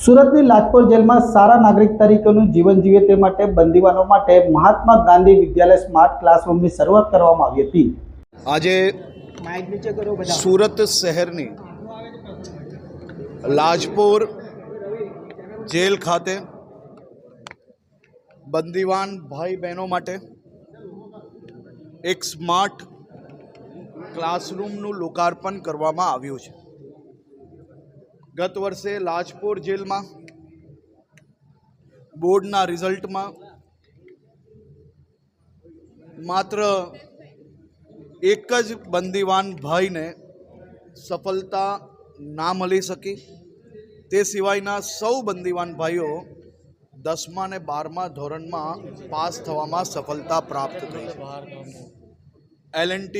સુરતની લાજપોર જેલમાં સારા નાગરિક તરીકેનું જીવન જીવે તે માટે બંદીવાનો માટે મહાત્મા ગાંધી વિદ્યાલય સ્માર્ટ ક્લાસરૂમની શરૂઆત કરવામાં આવી હતી। આજે સુરત શહેરની લાજપોર જેલ ખાતે બંદીવાન ભાઈ બહેનો માટે એક સ્માર્ટ ક્લાસરૂમનું લોકાર્પણ કરવામાં આવ્યું છે। ગત વર્ષે લાજપોર જેલમાં બોર્ડના રિઝલ્ટમાં માત્ર એક જ બંદીવાન ભાઈને સફળતા ના મળી શકી। તે સિવાયના સૌ બંદીવાન ભાઈઓ 10મા અને 12મા ધોરણમાં પાસ થવામાં સફળતા પ્રાપ્ત થઈ છે। L&T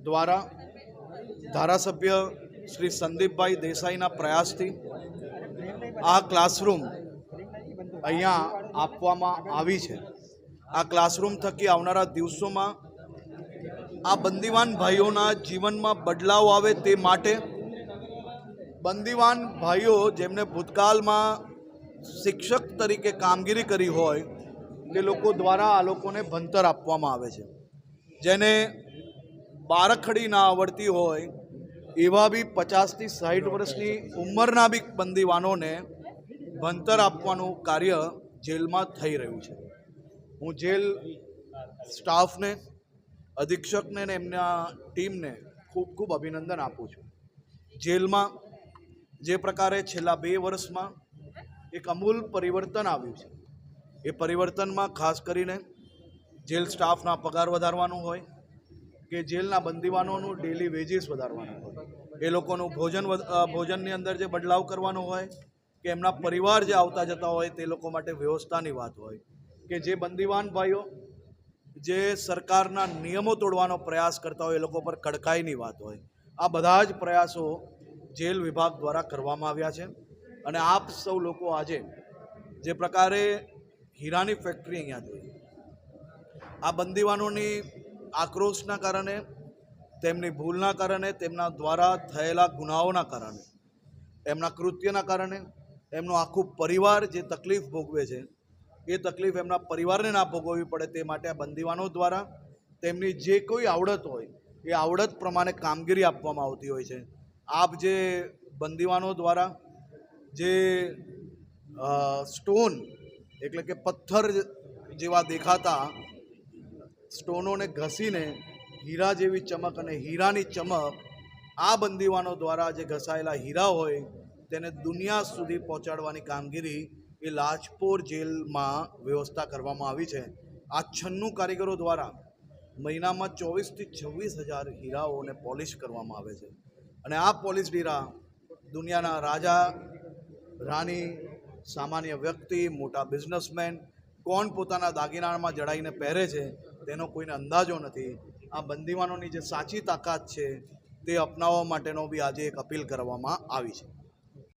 દ્વારા ધારાસભ્ય શ્રી સંદીપભાઈ દેસાઈના પ્રયાસથી આ ક્લાસરૂમ અહીંયા આપવામાં આવી છે। આ ક્લાસરૂમ થકી આવનારા દિવસોમાં આ બંદીવાન ભાઈઓના જીવનમાં બદલાવ આવે તે માટે બંદીવાન ભાઈઓ જેમને ભૂતકાળમાં શિક્ષક તરીકે કામગીરી કરી હોય તે લોકો દ્વારા આ લોકોને ભણતર આપવામાં આવે છે। જેને બારખડી ના આવડતી હોય એવા બી 50 થી 60 વર્ષની ઉંમરના બી બંદીવાનોને ભણતર આપવાનું કાર્ય જેલમાં થઈ રહ્યું છે। હું જેલ સ્ટાફને, અધિક્ષકને અને એમના ટીમને ખૂબ ખૂબ અભિનંદન આપું છું। જેલમાં જે પ્રકારે છેલ્લા 2 વર્ષમાં એક અમૂલ પરિવર્તન આવ્યું છે, એ પરિવર્તનમાં ખાસ કરીને જેલ સ્ટાફના પગાર વધારવાનું હોય કે જેલના બંદીવાનોનું ડેલી વેજીસ વધારવાનું હોય, એ લોકોનું ભોજનની અંદર જે બદલાવ કરવાનો હોય કે એમના પરિવાર જે આવતા જતા હોય તે લોકો માટે વ્યવસ્થાની વાત હોય કે જે બંદીવાન ભાઈઓ જે સરકારના નિયમો તોડવાનો પ્રયાસ કરતા હોય એ લોકો પર કડકાઈની વાત હોય, આ બધા જ પ્રયાસો જેલ વિભાગ દ્વારા કરવામાં આવ્યા છે। અને આપ સૌ લોકો આજે જે પ્રકારે હીરાની ફેક્ટરી અહીંયા જોઈ, આ બંદીવાનોની આક્રોશના કારણે, તેમની ભૂલના કારણે, તેમના દ્વારા થયેલા ગુનાઓના કારણે, એમના કૃત્યના કારણે એમનું આખું પરિવાર જે તકલીફ ભોગવે છે એ તકલીફ એમના પરિવારને ના ભોગવવી પડે તે માટે આ બંદીવાનો દ્વારા તેમની જે કોઈ આવડત હોય એ આવડત પ્રમાણે કામગીરી આપવામાં આવતી હોય છે। આપ જે બંદીવાનો દ્વારા જે સ્ટોન એટલે કે પથ્થર જેવા દેખાતા સ્ટોનોને ઘસીને હીરા જેવી ચમક અને હીરાની ચમક આ બંદીવાનો દ્વારા જે ઘસાયેલા હીરા હોય તેને દુનિયા સુધી પહોંચાડવાની કામગીરી એ લાજપોર જેલમાં વ્યવસ્થા કરવામાં આવી છે। આ 96 કારીગરો દ્વારા મહિનામાં 24 થી 26 હજાર હીરાઓને પોલિશ કરવામાં આવે છે। અને આ પોલિશ હીરા દુનિયાના રાજા, રાણી, સામાન્ય વ્યક્તિ, મોટા બિઝનેસમેન કોણ પોતાના દાગીનામાં જડાઈને પહેરે છે તેનો કોઈને અંદાજો નથી। આ બંદીવાનોની જે સાચી તાકાત છે તે અપનાવવા માટેનો બી આજે એક અપીલ કરવામાં આવી છે।